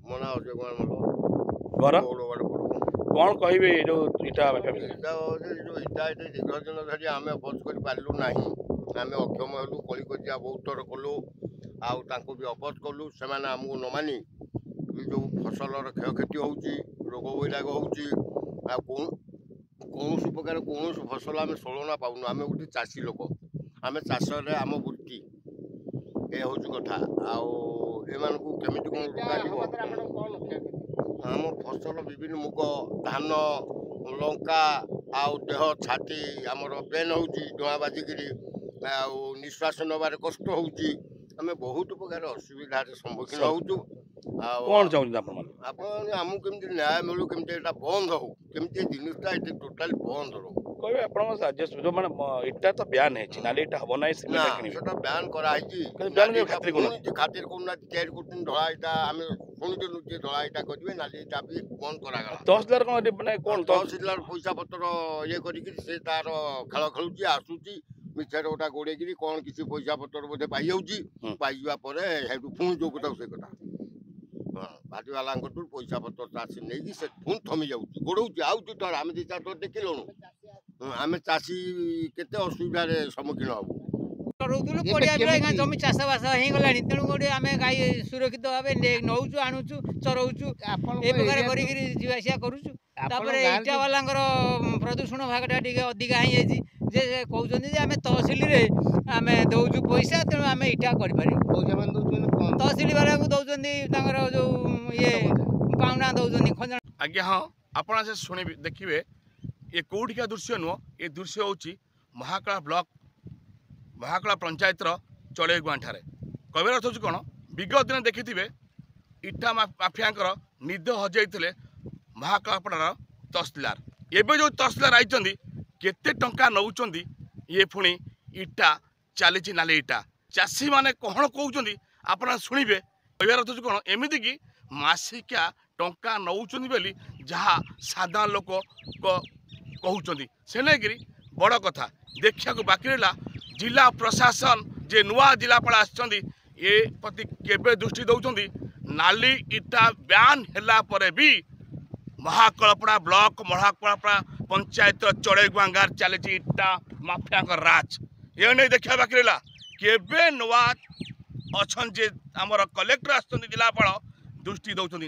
ମୋ ନାଁ ଅଜୟ କୁମାର ମଲ୍ଲ। घर ଗୌଡ଼ଗଡ଼ कौन कहे जो इटा ଇଟା ଯେଉଁ ଇଟା ଏଠି ଦୀର୍ଘ ଦିନ ଧରି ଆମେ ଅପୋଜ କରିପାରିଲୁ ନାହିଁ। ଆମେ ଅକ୍ଷମ ହେଲୁ, କଳିକଜିଆ ବହୁତ ଥର କଲୁ, ଆଉ ତାଙ୍କୁ ବି ଅପୋଜ କଲୁ। ସେମାନେ ଆମକୁ ନ ମାନି ଯେଉଁ ଫସଲର କ୍ଷୟକ୍ଷତି ହେଉଛି, ରୋଗ ବୈରାଗ ହେଉଛି, ଆଉ କୌଣସି ପ୍ରକାର କୌଣସି ଫସଲ ଆମେ ସୋଳନା ପାଉନୁ। ଆମେ ଗୋଟେ ଚାଷୀ ଲୋକ, ଆମେ ଚାଷରେ ଆମ ବୃତ୍ତି, ଏ ହେଉଛି କଥା। ଆଉ ଏମାନଙ୍କୁ କେମିତି କ'ଣ ରୋକାଯିବ? ଆମ ଫସଲ ବିଭିନ୍ନ ମୁଗ, ଧାନ, ଲଙ୍କା, ଆଉ ଦେହ ଛାତି ଆମର ପେନ୍ ହେଉଛି ଧୂଆଁ ବାଜିକିରି, ଆଉ ନିଶ୍ୱାସ ନେବାରେ କଷ୍ଟ ହେଉଛି। ଆମେ ବହୁତ ପ୍ରକାର ଅସୁବିଧାର ସମ୍ମୁଖୀନ ହେଉଛୁ। ଆଉ कौन चाहते आप ଆପଣ ଆମକୁ କେମିତି ନ୍ୟାୟ ମିଳୁ, କେମିତି ଏଇଟା ବନ୍ଦ ହଉ, କେମିତି ଏ ଜିନିଷଟା ଏଠି ଟୋଟାଲି ବନ୍ଦ ରହୁ। कहे आप जो मैंने इटा तो बयान है नाली इटा हम ना ନା सिमेंट किणी ସେଟା ବ୍ୟାନ୍ କରାହେଇଛି। ବ୍ୟାନ୍ ଖାତିର କରୁନାହାନ୍ତି। ଖାତିର କରୁନାହାନ୍ତି, ତିଆରି କରୁଛନ୍ତି ଧଳା ଇଟା। ଆମେ ଶୁଣିଥିଲୁ ଯେ ଧଳା ଇଟା କରିବେ, ନାଲି ଇଟା ବି ବନ୍ଦ କରାଗଲା। तहसीलदार कौन मैंने कौन ତହସିଲଦାର ପଇସା ପତ୍ର ଇଏ କରିକି ସେ ତାର ଖେଳ ଖେଳୁଛି, ଆସୁଛି ମିଛରେ ଗୋଟା ଗୋଡ଼େଇକିରି କ'ଣ କିଛି ପଇସା ପତ୍ର ବୋଧେ ପାଇଯାଉଛି। ପାଇଯିବା ପରେ ସେଇଠୁ ପୁଣି ଯୋଉ କଥା ସେ କଥା। ହଁ, ବାଟିବାଲାଙ୍କଠୁ ପଇସା ପତ୍ର ଚାଷୀ ନେଇକି ସେ ପୁଣି ଥମି ଯାଉଛି, ଗୋଡ଼ଉଛି, ଆଉଛି ଥର। ଆମେ ଦୁଇ ଚାରି ଥର ଦେଖିଲୁଣୁ। ଆମେ ଚାଷୀ କେତେ ଅସୁବିଧାରେ ସମ୍ମୁଖୀନ ହବୁ। ରହୁଥିଲୁ ପଡ଼ିଆ ଆଜ୍ଞା ଜମି ଚାଷବାସ ହେଇଗଲାଣି। ତେଣୁ କରି ଆମେ ଗାଈ ସୁରକ୍ଷିତ ଭାବେ ନେଉଛୁ, ଆଣୁଛୁ, ଚରଉଛୁ, ଏ ପ୍ରକାର କରିକିରି ଯିବା ଆସିବା କରୁଛୁ। ତାପରେ ଇଟା ବାଲାଙ୍କର ପ୍ରଦୂଷଣ ଭାଗଟା ଟିକେ ଅଧିକା ହେଇଯାଇଛି। ଯେ କହୁଛନ୍ତି ଯେ ଆମେ ତହସିଲରେ ଆମେ ଦେଉଛୁ ପଇସା, ତେଣୁ ଆମେ ଇଟା କରିପାରିବୁ। ତହସିଲ ବାଲାଙ୍କୁ ଦେଉଛନ୍ତି ତାଙ୍କର ଯେଉଁ ଇଏ ପାଉଣା ଦେଉଛନ୍ତି ଖଞ୍ଜା। आज्ञा हाँ आप शुणे देखिए ये कौटिका दृश्य नुह ये दृश्य हूँ महाकला ब्लॉक महाकला पंचायतर चढ़ेगुआ ठारे कहर अर्थ हूँ कौन विगत दिन देखिथे इटा माफिया निद हजाई महाकलापड़ार तहसीलदार एवं जो तहसीलदार आई केते टंका नौकरी ये पुणी इटा चली नाली इटा चाषी मैंने कौन कहते आप शुणे कहर अर्थ हूँ कौन एमती कि मासिकिया टंका नौकरी बोली जहाँ साधारण लोक कहते से नहीं बड़ कथा देखा बाकी रहा जिला प्रशासन जे नुआ जिलापाल आए प्रति केबे दृष्टि दौरान नाली इटा ब्यान है भी महाकलपड़ा ब्लॉक महाकलपड़ा पंचायत चढ़ेगुआ गाँव चली इटा माफिया राज ये नहीं देखा बाकी रहा केबे नुआ अच्छा जे आमर कलेक्टर आसुच्च जिलापाल दृष्टि दौरान।